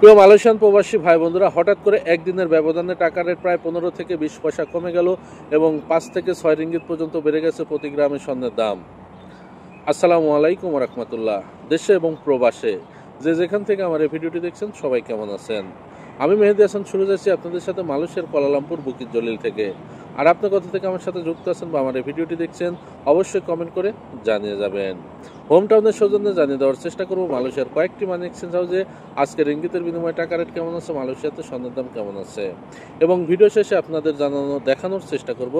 প্রিয় মালয়েশিয়ান প্রবাসী ভাই বন্ধুরা, হঠাৎ করে একদিনের ব্যবধানে টাকা রেট প্রায় 15 থেকে 20 পয়সা কমে গেল এবং 5 থেকে 6 রিঙ্গিত পর্যন্ত বেড়ে গেছে প্রতি গ্রামে স্বর্ণের দাম। আসসালামু আলাইকুম রহমতুল্লাহ। দেশে এবং প্রবাসে যে যেখান থেকে আমার এই ভিডিওটি দেখছেন সবাই কেমন আছেন? আমি মেহেদি হাসান শুরু যাচ্ছি আপনাদের সাথে মালয়েশিয়ার কুয়ালালামপুর বুকিত জলিল থেকে। আর আপনি কোথা থেকে আমার সাথে যুক্ত আছেন বা আমার এই ভিডিওটি দেখছেন অবশ্যই কমেন্ট করে জানিয়ে যাবেন। হোম টাউনের সৌজন্যে জানিয়ে দেওয়ার চেষ্টা করব মালয়েশিয়ার কয়েকটি মানি এক্সচেঞ্জ হাউসে আজকে রিঙ্গিতের বিনিময়ে টাকা রেট কেমন আছে, মালয়েশিয়াতে স্বর্ণের দাম কেমন আছে, এবং ভিডিও শেষে আপনাদের দেখানোর চেষ্টা করব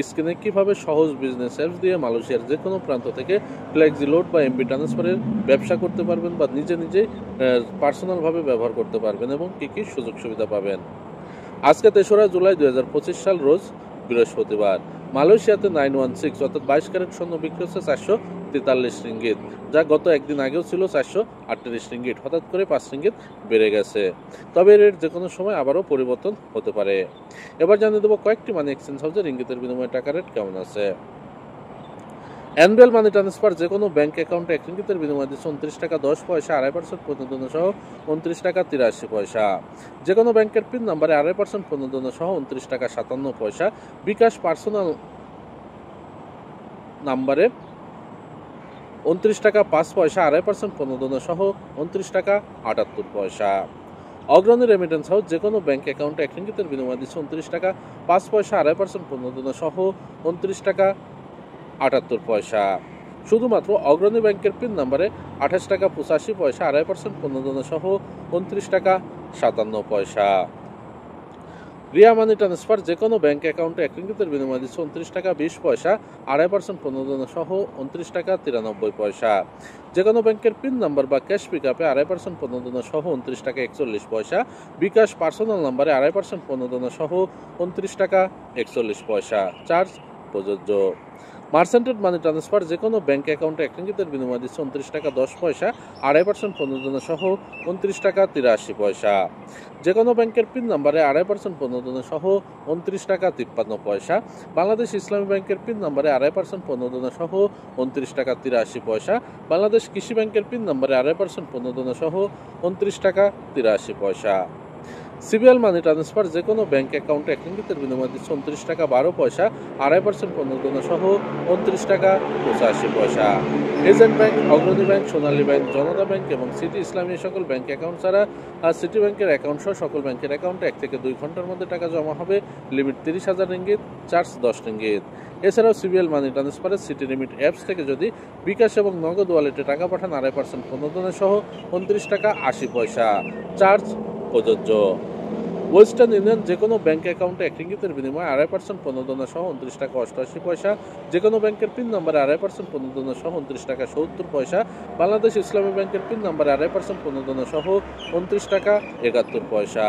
স্ক্রিনে কীভাবে সহজ বিজনেস অ্যাপস দিয়ে মালয়েশিয়ার যে কোনো প্রান্ত থেকে ফ্লেক্সি লোড বা এমবি ট্রান্সফারের ব্যবসা করতে পারবেন বা নিজেই পার্সোনালভাবে ব্যবহার করতে পারবেন এবং কী কী সুযোগ সুবিধা পাবেন। আজকে 3রা জুলাই 2025 সাল রোজ বৃহস্পতিবার। মালয়েশিয়াতে 916 অর্থাৎ 22 ক্যারেট স্বর্ণ বিক্রি হচ্ছে 443 রিঙ্গিত, যা গত একদিন আগেও ছিল 438 রিঙ্গিত। হঠাৎ করে 5 রিঙ্গিত বেড়ে গেছে, তবে রেট যে কোনো সময় আবারও পরিবর্তন হতে পারে। এবার জানিয়ে দেবো কয়েকটি মানি এক্সচেঞ্জ হাউসে রিঙ্গিতের বিনিময়ে টাকা রেট কেমন আছে। অ্যানুয়াল মানি ট্রান্সফার যে কোনো ব্যাংক অ্যাকাউন্টে 1 রিঙ্গিতের বিনিময়ে দিচ্ছে 29 টাকা 10 পয়সা, 2.5% প্রণোদনা সহ 29 টাকা 83 পয়সা। যে কোনো ব্যাংকের পিন নাম্বারে 2.5% প্রণোদনা সহ 29 টাকা 57 পয়সা। বিকাশ পার্সোনাল নাম্বারে 29 টাকা 5 পয়সা, 2.5% প্রণোদনা সহ 29 টাকা 78 পয়সা। অগ্রণী রেমিটেন্স হাউস যে কোনো ব্যাংক অ্যাকাউন্টে 1 রিঙ্গিতের বিনিময়ে দিচ্ছে 29 টাকা 5 পয়সা, 2.5% প্রণোদনা সহ 29 টাকা 78 পয়সা। শুধুমাত্র অগ্রণী ব্যাংকের পিন নাম্বারে 28 টাকা 85 পয়সা, 2.5% প্রণোদনা সহ 29 টাকা 57 পয়সা। রিয়া মানি ট্রান্সফার যে কোনো ব্যাংক অ্যাকাউন্টে 1 রিঙ্গিতের বিনিময়ে দিচ্ছে 29 টাকা 20 পয়সা, 2.5% প্রণোদনা সহ 29 টাকা 93 পয়সা। যে কোনো ব্যাংকের পিন নাম্বার বা ক্যাশ পিক আপে 2.5% প্রণোদনা সহ 29 টাকা 41 পয়সা। বিকাশ পার্সোনাল নাম্বারে 2.5% প্রণোদনা সহ 29 টাকা 41 পয়সা। চার্জ প্রযোজ্য। মার্সেন্টেড মানি ট্রান্সফার যে কোনো ব্যাংক অ্যাকাউন্টে 1 রিঙ্গিতের বিনিময়ে দিচ্ছে 29 টাকা 10 পয়সা, 2.5% প্রণোদনা সহ 29 টাকা 83 পয়সা। যে কোনো ব্যাংকের পিন নাম্বারে 2.5% প্রণোদনা সহ 29 টাকা 53 পয়সা। বাংলাদেশ ইসলামী ব্যাংকের পিন নাম্বারে 2.5% প্রণোদনা সহ 29 টাকা 83 পয়সা। বাংলাদেশ কৃষি ব্যাংকের পিন নাম্বারে 2.5% প্রণোদনা সহ 29 টাকা 83 পয়সা। সিবিএল মানি ট্রান্সফার যে কোনো ব্যাংক অ্যাকাউন্টে 1 রিঙ্গিতের বিনিময়ে দিচ্ছে 29 টাকা 12 পয়সা, 2.5% প্রণোদনা সহ 29 টাকা 85 পয়সা। এজেন্ট ব্যাংক, অগ্রণী ব্যাংক, সোনালী ব্যাংক, জনতা ব্যাংক এবং সিটি ইসলামী সকল ব্যাংক অ্যাকাউন্ট ছাড়া সিটি ব্যাংকের অ্যাকাউন্ট সহ সকল ব্যাংকের অ্যাকাউন্টে 1 থেকে 2 ঘন্টার মধ্যে টাকা জমা হবে। Limit 30,000 ringgit, charge 10 ringgit. এছাড়াও সিবিএল মানি ট্রান্সফারের সিটি লিমিট অ্যাপস থেকে যদি বিকাশ এবং নগদ ওয়ালেটে টাকা পাঠান 2.5% প্রণোদনা সহ 29 টাকা 80 পয়সা। চার্জ প্রযোজ্য। ওয়েস্টার্ন ইউনিয়ন যে কোনো ব্যাংক অ্যাকাউন্টে 1 রিঙ্গিতের বিনিময়ে 2.5% প্রণোদনা সহ 29 টাকা 88 পয়সা। যে কোনো ব্যাংকের পিন নাম্বারে 2.5% প্রণোদনা সহ 29 টাকা 70 পয়সা। বাংলাদেশ ইসলামী ব্যাংকের পিন নাম্বারে 2.5% প্রণোদনা সহ 29 টাকা 71 পয়সা।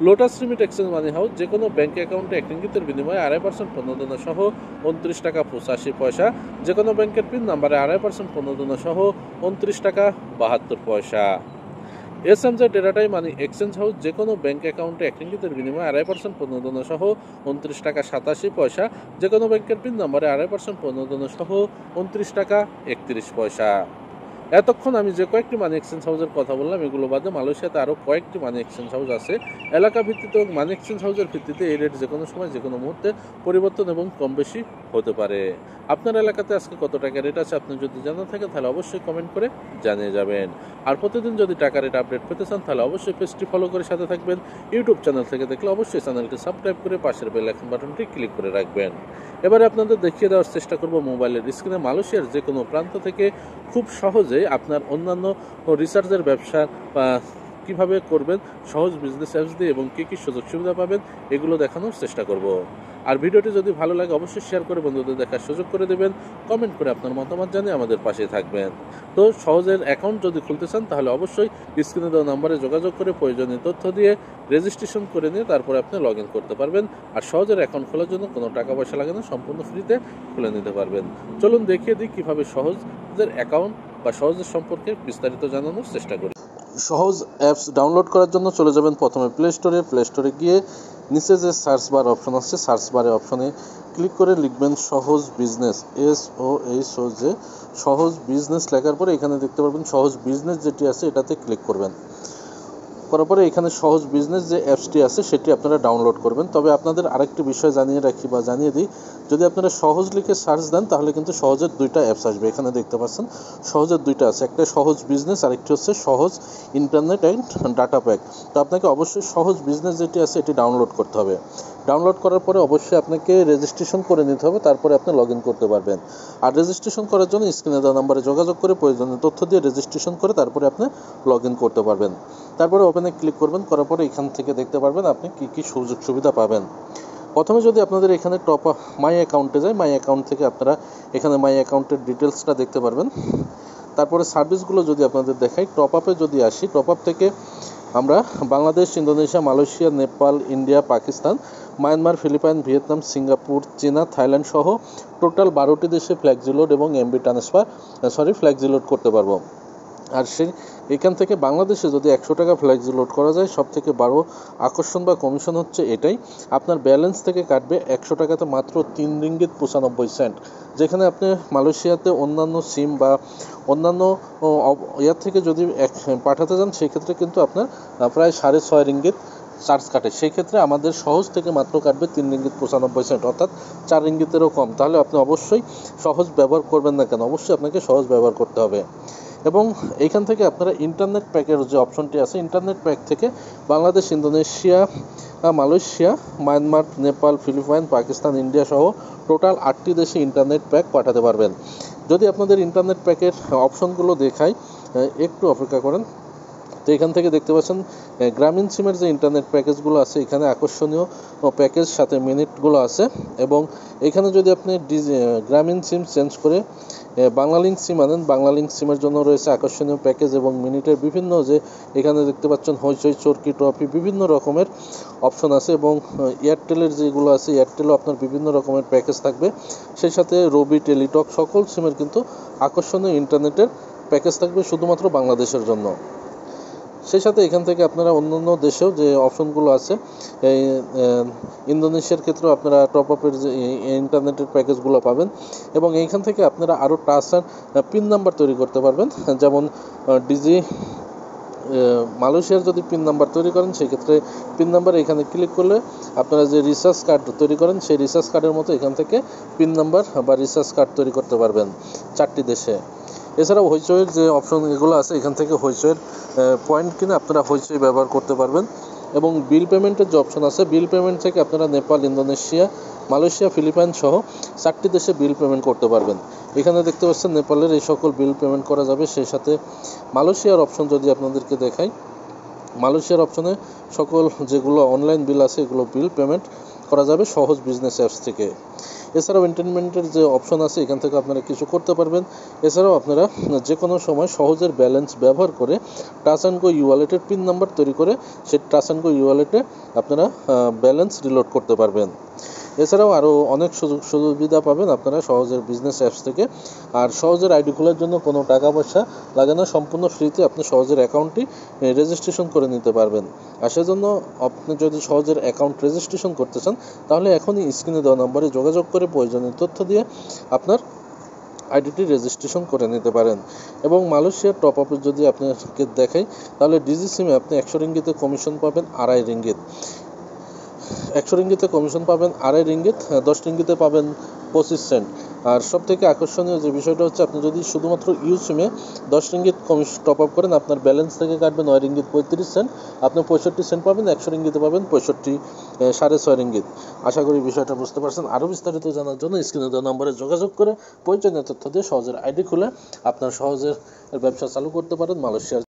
লোটাস রিমিট এক্সচেঞ্জ মানি হাউস যে কোনো ব্যাংক অ্যাকাউন্টে 1 রিঙ্গিতের বিনিময়ে 2.5% প্রণোদনা সহ 29 টাকা 85 পয়সা। যে কোনো ব্যাংকের পিন নাম্বারে 2.5% প্রণোদনা সহ 29 টাকা 72 পয়সা। এসএমজে ডেটাটাই মানি এক্সচেঞ্জ হাউস যে কোনো ব্যাংক অ্যাকাউন্টে 1 রিঙ্গিতের বিনিময়ে 2.5% প্রণোদনা সহ 29 টাকা 87 পয়সা। যে কোনো ব্যাংকের পিন নাম্বারে 2.5% প্রণোদনা সহ 29 টাকা 31 পয়সা। এতক্ষণ আমি যে কয়েকটি মানি এক্সচেঞ্জ হাউসের কথা বললাম এগুলো বাদে মালয়েশিয়াতে আরও কয়েকটি মানি এক্সচেঞ্জ হাউস আছে। এলাকা ভিত্তিতে এবং মানি এক্সচেঞ্জ হাউসের ভিত্তিতে এই রেট যে কোনো সময় যে কোনো মুহূর্তে পরিবর্তন এবং কম বেশি হতে পারে। আপনার এলাকাতে আজকে কত টাকা রেট আছে আপনি যদি জানা থাকে তাহলে অবশ্যই কমেন্ট করে জানিয়ে যাবেন। আর প্রতিদিন যদি টাকা রেট আপডেট পেতে চান তাহলে অবশ্যই পেজটি ফলো করে সাথে থাকবেন। ইউটিউব চ্যানেল থেকে দেখলে অবশ্যই চ্যানেলটি সাবস্ক্রাইব করে পাশের বেল আইকন বাটনটি ক্লিক করে রাখবেন। এবারে আপনাদের দেখিয়ে দেওয়ার চেষ্টা করব মোবাইলের স্ক্রিনে মালয়েশিয়ার যে কোনো প্রান্ত থেকে খুব সহজে আপনার অন্যান্য রিসার্চের ব্যবসা কীভাবে করবেন সহজ বিজনেস অ্যাপস দিয়ে এবং কী কী সুযোগ সুবিধা পাবেন এগুলো দেখানোর চেষ্টা করব। আর ভিডিওটি যদি ভালো লাগে অবশ্যই শেয়ার করে বন্ধুদের দেখার সুযোগ করে দেবেন। কমেন্ট করে আপনার মতামত জানিয়ে আমাদের পাশে থাকবেন। তো সহজের অ্যাকাউন্ট যদি খুলতে চান তাহলে অবশ্যই স্ক্রিনে দেওয়া নাম্বারে যোগাযোগ করে প্রয়োজনীয় তথ্য দিয়ে রেজিস্ট্রেশন করে নিয়ে তারপরে আপনি লগ ইন করতে পারবেন। আর সহজের অ্যাকাউন্ট খোলার জন্য কোনো টাকা পয়সা লাগে না, সম্পূর্ণ ফ্রিতে খুলে নিতে পারবেন। চলুন দেখিয়ে দিই কীভাবে সহজের অ্যাকাউন্ট বা সহজের সম্পর্কে বিস্তারিত জানানোর চেষ্টা করি। সহজ অ্যাপস ডাউনলোড করার জন্য চলে যাবেন প্রথমে প্লে স্টোরে গিয়ে নিচে যে সার্চ বার অপশন আছে সার্চ বারে অপশনে ক্লিক করে লিখবেন সহজ বিজনেস, SOHOZ সহজ বিজনেস লেখার পরে এখানে দেখতে পারবেন সহজ বিজনেস যেটি আছে এটাতে ক্লিক করবেন। করার পরে এখানে সহজ বিজনেস যে অ্যাপসটি আছে সেটি আপনারা ডাউনলোড করবেন। তবে আপনাদের আরেকটি বিষয় জানিয়ে রাখি বা জানিয়ে দিই, যদি আপনারা সহজ লিখে সার্চ দেন তাহলে কিন্তু সহজের দুইটা অ্যাপস আসবে। এখানে দেখতে পাচ্ছেন সহজের দুইটা আছে, একটা সহজ বিজনেস, আরেকটি হচ্ছে সহজ ইন্টারনেট অ্যান্ড ডাটা প্যাক। তো আপনাকে অবশ্যই সহজ বিজনেস যেটি আছে এটি ডাউনলোড করতে হবে। ডাউনলোড করার পরে অবশ্যই আপনাকে রেজিস্ট্রেশন করে নিতে হবে, তারপরে আপনি লগ ইন করতে পারবেন। আর রেজিস্ট্রেশন করার জন্য স্ক্রিনে দেওয়া নাম্বারে যোগাযোগ করে প্রয়োজনীয় তথ্য দিয়ে রেজিস্ট্রেশন করে তারপরে আপনি লগ ইন করতে পারবেন। তারপরে ওপেনে ক্লিক করবেন, করার পরে এখান থেকে দেখতে পারবেন আপনি কী কী সুযোগ সুবিধা পাবেন। প্রথমে যদি আপনাদের এখানে টপ মাই অ্যাকাউন্টে যায়, মাই অ্যাকাউন্ট থেকে আপনারা এখানে মাই অ্যাকাউন্টের ডিটেলসটা দেখতে পারবেন। তারপরে সার্ভিসগুলো যদি আপনাদের দেখাই, টপ আপে যদি আসি, টপ আপ থেকে আমরা Bangladesh, Indonesia, Malaysia, Nepal, India, Pakistan, Myanmar, Philippines, Vietnam, Singapore, চীনা, থাইল্যান্ড সহ টোটাল 12টি দেশে ফ্ল্যাক্সি লোড এবং এমবি ফ্ল্যাক্সি লোড করতে পারবো। আর এখান থেকে বাংলাদেশে যদি 100 টাকা ফ্ল্যাক্সি লোড করা যায়, সব থেকে বড় আকর্ষণ বা কমিশন হচ্ছে এটাই, আপনার ব্যালেন্স থেকে কাটবে 100 টাকাতে মাত্র 3 রিঙ্গিত 95 সেন্ট। যেখানে আপনি মালয়েশিয়াতে অন্যান্য সিম বা অন্যান্য ইয়ার থেকে যদি পাঠাতে যান সেক্ষেত্রে কিন্তু আপনার প্রায় 6.5 রিঙ্গিত চার্জ কাটে। সেই ক্ষেত্রে আমাদের সহজ থেকে মাত্র কাটবে 3 রিঙ্গিত 95 সেন্ট, অর্থাৎ 4 রিঙ্গিতেরও কম। তাহলে আপনি অবশ্যই সহজ ব্যবহার করবেন না কেন, অবশ্যই আপনাকে সহজ ব্যবহার করতে হবে। এবং এইখান থেকে আপনারা ইন্টারনেট প্যাকের যে অপশনটি আছে, ইন্টারনেট প্যাক থেকে Bangladesh, Indonesia, Malaysia, Myanmar, Nepal, Philippines, Pakistan, India সহ টোটাল 8টি দেশে ইন্টারনেট প্যাক পাঠাতে পারবেন। যদি আপনাদের ইন্টারনেট প্যাকের অপশনগুলো দেখাই, একটু অপেক্ষা করেন। তো এখান থেকে দেখতে পাচ্ছেন গ্রামীণ সিমের যে ইন্টারনেট প্যাকেজগুলো আছে, এখানে আকর্ষণীয় প্যাকেজ সাথে মিনিটগুলো আছে। এবং এখানে যদি আপনি গ্রামীণ সিম চেঞ্জ করে বাংলালিংক সিম আনেন, বাংলালিংক সিমের জন্য রয়েছে আকর্ষণীয় প্যাকেজ এবং মিনিটের বিভিন্ন যে এখানে দেখতে পাচ্ছেন হইচই, চরকি, ট্রফি, বিভিন্ন রকমের অপশন আছে। এবং এয়ারটেলের যেগুলো আছে, এয়ারটেলও আপনার বিভিন্ন রকমের প্যাকেজ থাকবে। সেই সাথে রবি, টেলিটক সকল সিমের কিন্তু আকর্ষণীয় ইন্টারনেটের প্যাকেজ থাকবে শুধুমাত্র বাংলাদেশের জন্য। সেই সাথে এখান থেকে আপনারা অন্যান্য দেশেও যে অপশনগুলো আছে, এই ইন্দোনেশিয়ার ক্ষেত্রেও আপনারা টপ আপের যে ইন্টারনেটের প্যাকেজগুলো পাবেন। এবং এইখান থেকে আপনারা আরও টাচ অ্যান্ড পিন নাম্বার তৈরি করতে পারবেন। যেমন মালয়েশিয়ার যদি পিন নাম্বার তৈরি করেন, সেক্ষেত্রে পিন নাম্বার এখানে ক্লিক করলে আপনারা যে রিচার্জ কার্ড তৈরি করেন সেই রিচার্জ কার্ডের মতো এখান থেকে পিন নাম্বার বা রিচার্জ কার্ড তৈরি করতে পারবেন 4টি দেশে। এছাড়াও হইচইয়ের যে অপশন এগুলো আছে, এখান থেকে হইচইয়ের পয়েন্ট কিনে আপনারা হইচই ব্যবহার করতে পারবেন। এবং বিল পেমেন্টের যে অপশন আছে, বিল পেমেন্ট থেকে আপনারা নেপাল, ইন্দোনেশিয়া, মালয়েশিয়া, ফিলিপাইন সহ 4টি দেশে বিল পেমেন্ট করতে পারবেন। এখানে দেখতে পাচ্ছেন নেপালের এই সকল বিল পেমেন্ট করা যাবে। সেই সাথে মালয়েশিয়ার অপশন যদি আপনাদেরকে দেখাই, মালয়েশিয়ার অপশনে সকল যেগুলো অনলাইন বিল আছে এগুলো বিল পেমেন্ট করা যাবে সহজ বিজনেস অ্যাপস থেকে। এছাড়াও এন্টারটেনমেন্টের যে অপশন আছে, এখান থেকে আপনারা কিছু করতে পারবেন। এছাড়াও আপনারা যে কোনো সময় সহজের ব্যালেন্স ব্যবহার করে টাচ অ্যান্ড গো ওয়ালেটের পিন নাম্বার তৈরি করে সেই টাচ অ্যান্ড গো ওয়ালেটে আপনারা ব্যালেন্স রিলোড করতে পারবেন। এছাড়াও আরও অনেক সুযোগ সুবিধা পাবেন আপনারা সহজের বিজনেস অ্যাপস থেকে। আর সহজের আইডি খোলার জন্য কোনো টাকা পয়সা লাগে না, সম্পূর্ণ ফ্রিতে আপনি সহজের অ্যাকাউন্টটি রেজিস্ট্রেশন করে নিতে পারবেন। আর সেজন্য আপনি যদি সহজের অ্যাকাউন্ট রেজিস্ট্রেশন করতে চান তাহলে এখনই স্ক্রিনে দেওয়া নম্বরে যোগাযোগ করে প্রয়োজনীয় তথ্য দিয়ে আপনার আইডিটি রেজিস্ট্রেশন করে নিতে পারেন। এবং মালয়েশিয়ার টপ আপে যদি আপনাকে দেখাই, তাহলে ডিজি সিমে আপনি 100 রিঙ্গিতে কমিশন পাবেন 2.5 রিঙ্গিত, 100 রিঙ্গিতে কমিশন পাবেন 2.5 রিঙ্গিত, 10 রিঙ্গিতে পাবেন 25 সেন্ট। আর সব থেকে আকর্ষণীয় যে বিষয়টা হচ্ছে, আপনি যদি শুধুমাত্র ইউ সিমে 10 রিঙ্গিত টপ আপ করেন, আপনার ব্যালেন্স থেকে কাটবে 9 রিঙ্গিত 35 সেন্ট, আপনি 65 সেন্ট পাবেন। 100 রিঙ্গিতে পাবেন 6.5 রিঙ্গিত। আশা করি বিষয়টা বুঝতে পারছেন। আরও বিস্তারিত জানার জন্য স্ক্রিনে দেওয়া নম্বরে যোগাযোগ করে প্রয়োজনীয় তথ্য দিয়ে সহজের আইডি খুলে আপনার সহজের ব্যবসা চালু করতে পারেন মালয়েশিয়ার।